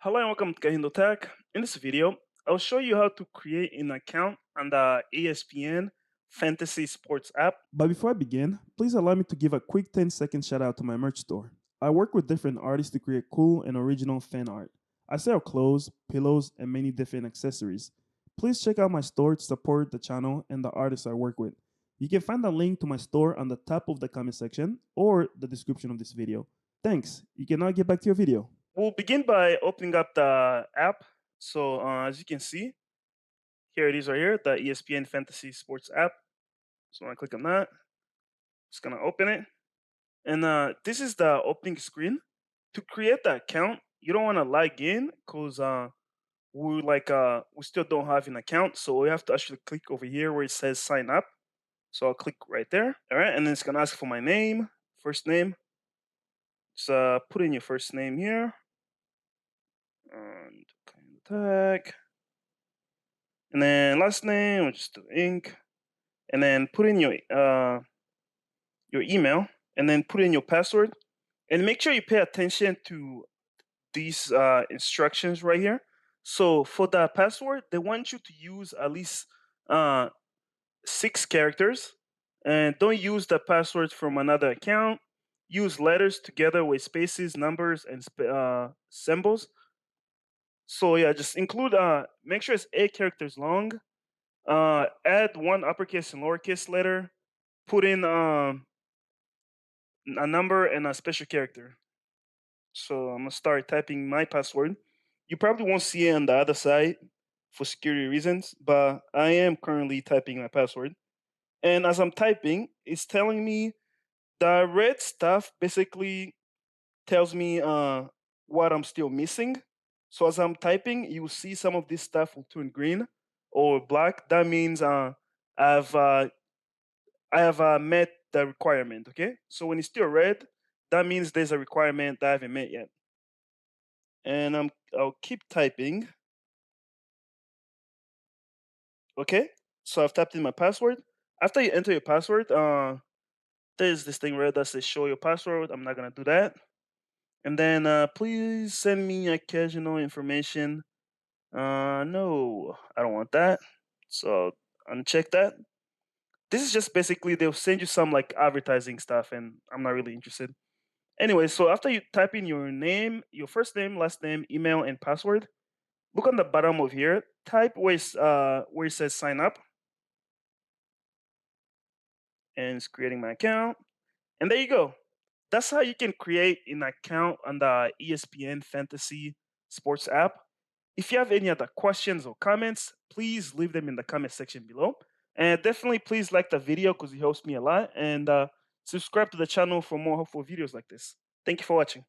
Hello and welcome to KahindoTech. In this video, I'll show you how to create an account on the ESPN Fantasy Sports app. But before I begin, please allow me to give a quick 10-second shout out to my merch store. I work with different artists to create cool and original fan art. I sell clothes, pillows, and many different accessories. Please check out my store to support the channel and the artists I work with. You can find a link to my store on the top of the comment section or the description of this video. Thanks. You can now get back to your video. We'll begin by opening up the app. So as you can see, here it is right here, the ESPN Fantasy Sports app. So I'm gonna click on that. Just gonna open it. And this is the opening screen. To create the account, you don't wanna log in because we still don't have an account. So we have to actually click over here where it says sign up. So I'll click right there. All right, and then it's gonna ask for my name, first name. Just put in your first name here. And tag. And then last name, we'll just do ink. And then put in your email, and then put in your password. And make sure you pay attention to these instructions right here. So for the password, they want you to use at least 6 characters, and don't use the password from another account. Use letters together with spaces, numbers, and symbols. So yeah, just include make sure it's 8 characters long. Add 1 uppercase and lowercase letter. Put in a number and a special character. So I'm gonna start typing my password. You probably won't see it on the other side for security reasons, but I am currently typing my password. And as I'm typing, it's telling me the red stuff basically tells me what I'm still missing. So as I'm typing, you see some of this stuff will turn green or black. That means I've I have met the requirement. Okay, so when it's still red, that means there's a requirement that I haven't met yet. And I'll keep typing. Okay, so I've typed in my password. After you enter your password, there's this thing where that says show your password. I'm not gonna do that. And then please send me occasional information. No, I don't want that. So uncheck that. This is just basically they'll send you some like advertising stuff, and I'm not really interested. Anyway, so after you type in your name, your first name, last name, email, and password, look on the bottom of here. Type where it says sign up, and it's creating my account. And there you go. That's how you can create an account on the ESPN Fantasy Sports app. If you have any other questions or comments, please leave them in the comment section below. And definitely please like the video because it helps me a lot. And subscribe to the channel for more helpful videos like this. Thank you for watching.